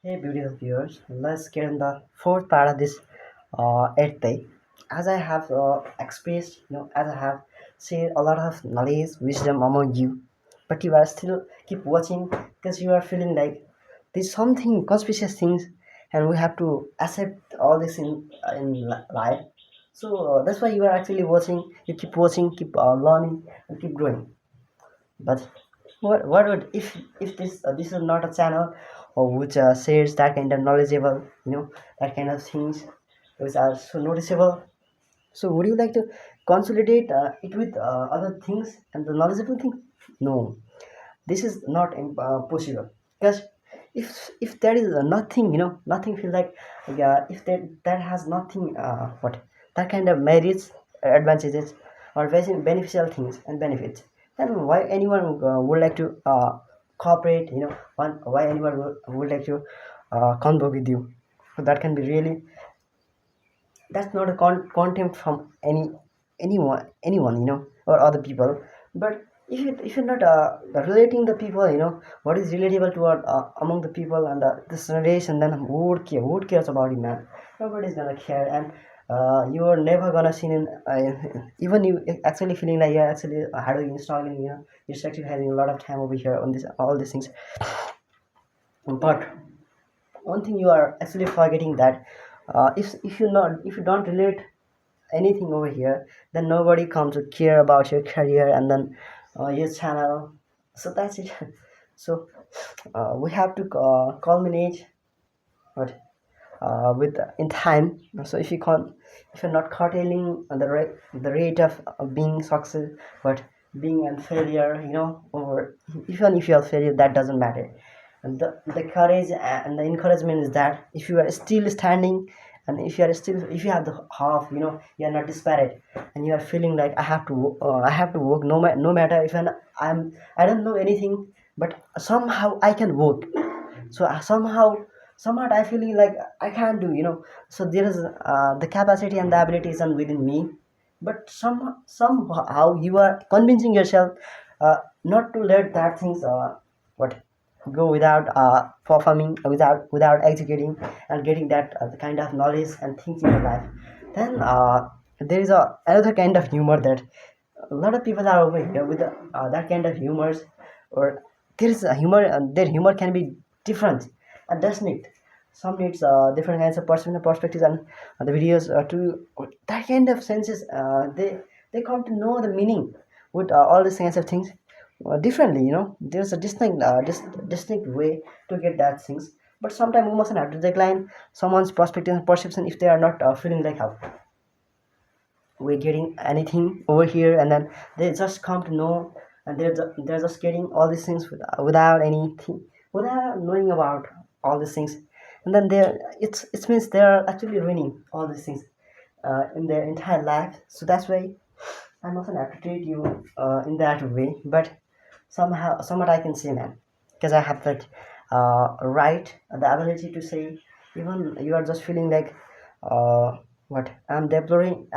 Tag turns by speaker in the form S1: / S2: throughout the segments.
S1: Hey, beautiful viewers, let's get in the fourth part of this eighth day. As I have expressed, as I have shared a lot of knowledge, wisdom among you, but you are still keep watching because you are feeling like there's something conspicuous things, and we have to accept all this in life. So that's why you are actually watching. You keep watching, keep learning, and keep growing. But what would if this is not a channel or which shares that kind of knowledgeable, that kind of things which are so noticeable. So would you like to consolidate it with other things and the knowledgeable thing? No, this is not possible because if there is nothing, nothing feel like if that has nothing what that kind of merits, advantages, or beneficial things and benefits, then why anyone would like to cooperate, why anyone would like to convo with you? So that can be really, that's not a contempt from anyone, or other people. But if you're not relating the people, what is relatable to among the people and this generation, then who would cares about it, man? Nobody's gonna care. And you're never gonna see in even you actually feeling like you're actually how do you installing, you're actually having a lot of time over here on this all these things. But one thing you are actually forgetting that if you don't relate anything over here, then nobody comes to care about your career and then your channel. So that's it. So we have to culminate what with in time. So if you're not curtailing the rate of being success, but being a failure, or even if you're a failure, that doesn't matter. And the courage and the encouragement is that if you are still standing, and if you have the half, you are not disparate, and you are feeling like I have to work, no matter if I don't know anything, but somehow I can work. So somehow I feeling like I can't do, so there is the capacity and the ability is within me. But somehow you are convincing yourself not to let that things what go without performing, without executing and getting that the kind of knowledge and things in your life. Then there is another kind of humor that a lot of people are over here with that kind of humors, or there is a humor, and their humor can be different, and that's neat. Some needs different kinds of perspectives, and the videos to that kind of senses, they come to know the meaning with all these kinds of things differently. There's a distinct way to get that things. But sometimes we mustn't have to decline someone's perspective and perception if they are not feeling like how we're getting anything over here, and then they just come to know, and they're just getting all these things without anything, without knowing about all these things. And then it means they're actually ruining all these things in their entire life. So that's why I'm often have to treat you in that way. But somehow somewhat I can say, man, because I have that right, the ability to say, even you are just feeling like what I'm deploring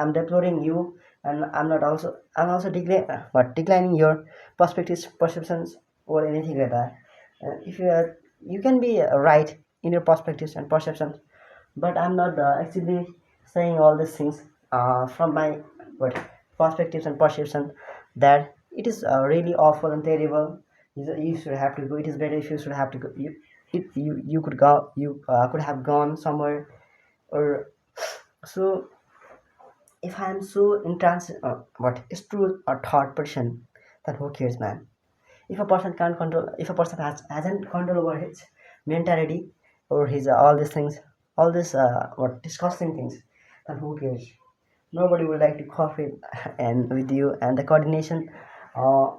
S1: you, and I'm also declining your perspectives, perceptions, or anything like that. If you can be right in your perspectives and perceptions, but I'm not actually saying all these things from my what perspectives and perception, that it is really awful and terrible. You should have to go. It is better if you should have to go. You could go. You could have gone somewhere, or so. If I'm so intense, what is true or thought person, then who cares, man? If a person can't control, if a person hasn't control over his mentality or his all these things, all this what disgusting things, then who cares? Nobody would like to cooperate and with you, and the coordination uh,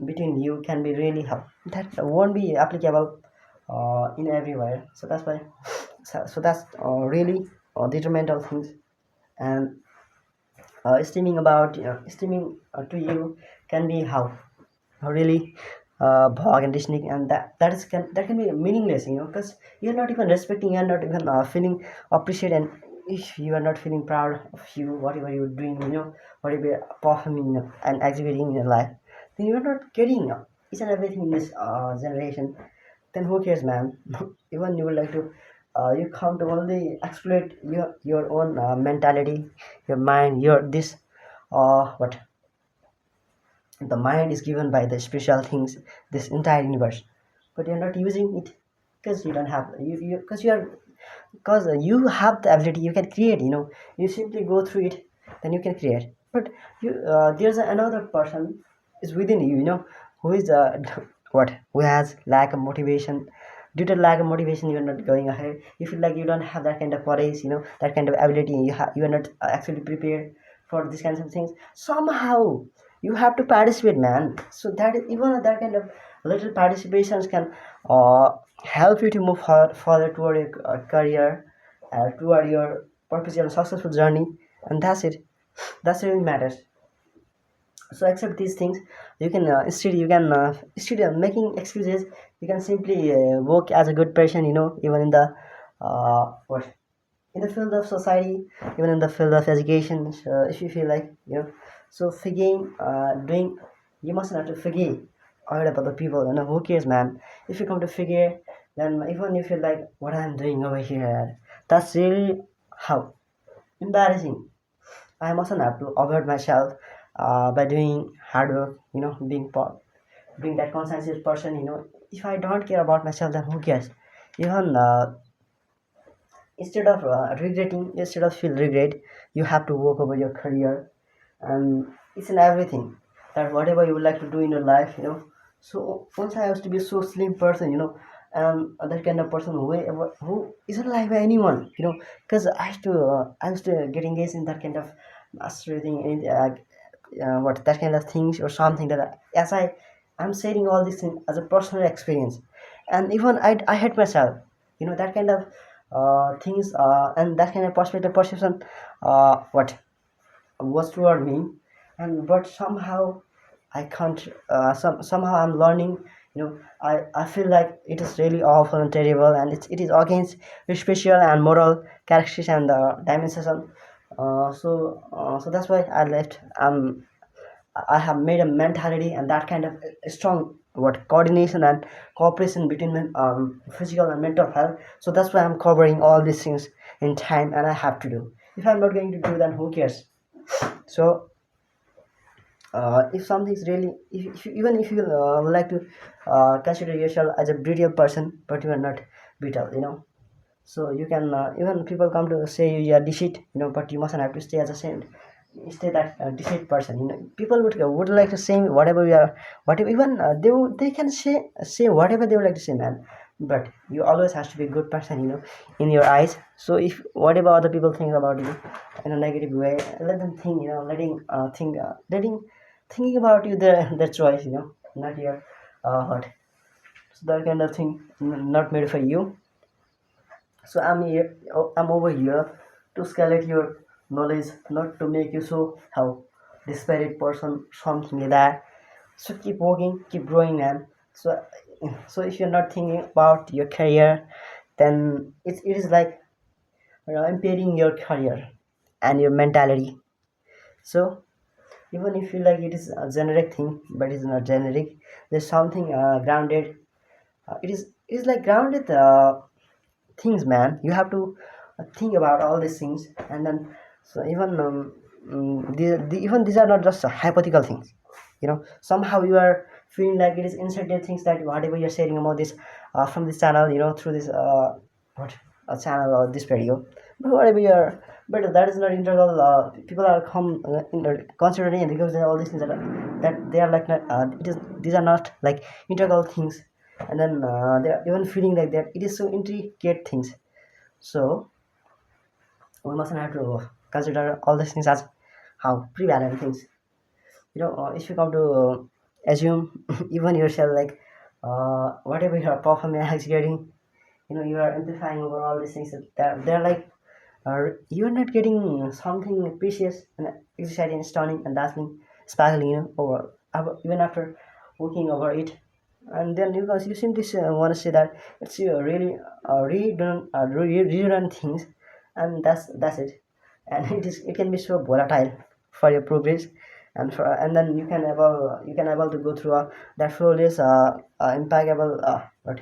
S1: between you can be really help. That won't be applicable in everywhere. So that's why. So that's really detrimental things. And esteeming to you can be how really bog and disney, and that can be meaningless, because you're not even respecting, you're not even feeling appreciated. And if you are not feeling proud of you, whatever you're doing, whatever you're performing, and executing in your life, then you're not getting each and everything in this generation. then who cares, man? Even you would like to, you come to only exploit your own mentality, your mind, your this, what the mind is given by the special things, this entire universe, but you're not using it because you don't have you because you have the ability, you can create, you simply go through it, then you can create. But you there's another person is within you, who is what who has lack of motivation. Due to lack of motivation, you're not going ahead. You feel like you don't have that kind of courage, that kind of ability. You are not actually prepared for these kinds of things. Somehow you have to participate, man. So that even that kind of little participations can help you to move further toward your career, toward your professional successful journey. And that's it. That's really matters. So accept these things. You can instead of making excuses, you can simply work as a good person, even in the what in the field of society, even in the field of education. So if you feel like, so forgetting doing, you mustn't have to forget all about the people, who cares, man. If you come to figure, then even if you feel like what I'm doing over here, that's really how embarrassing. I mustn't have to avoid myself by doing hard work, being that conscientious person, if I don't care about myself, then who cares? Even instead of feel regret, you have to work over your career, and it's in everything, that whatever you would like to do in your life, so once I used to be so slim person, and that kind of person who isn't liked by anyone, because I used to get engaged in that kind of masturbating in what that kind of things or something, that as I'm saying all these things as a personal experience. And even I hate myself, that kind of things, and that kind of perspective perception what was toward me. And but somehow I can't, somehow I'm learning, I feel like it is really awful and terrible, and it is against the spiritual and moral characteristics and dimension. So that's why I left. I have made a mentality and that kind of strong what coordination and cooperation between physical and mental health. So that's why I'm covering all these things in time, and I have to do. If I'm not going to do, then who cares? So if something is really, even if you would like to consider yourself as a brutal person, but you are not brutal, so you can, even people come to say you are deceit, but you mustn't have to stay as a saint. Stay that deceit person, people would like to say whatever you are, whatever, even they can say whatever they would like to say, man. But you always has to be a good person, in your eyes. So if whatever other people think about you in a negative way, let them think, letting thinking about you, their choice, not your heart. So that kind of thing, not made for you. So I'm over here to scale your knowledge, not to make you so how disparate person, something like that. So keep working, keep growing, man. So if you're not thinking about your career, then it is like, impairing your career and your mentality. So even if you like it is a generic thing, but it's not generic. There's something grounded. It is like grounded things, man. You have to think about all these things, and then so even even these are not just hypothetical things. Somehow you are feeling like it is inside the things that whatever you're sharing about this from this channel, through this what a channel or this video, but whatever you're. But that is not integral. People are considering it because there are all these things that they are like not, these are not like integral things, and then they are even feeling like that it is so intricate things. So we mustn't have to consider all these things as how prevalent things. If you come to assume even yourself like whatever you are performing and executing, you are amplifying over all these things, that they're like you're not getting something precious and exciting, stunning and dazzling, sparkling, over even after working over it. And then you simply want to say that it's really redundant things, and that's it. And it can be so volatile for your progress, and then you can able to go through that flawless impeccable what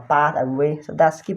S1: path and way. So that's keep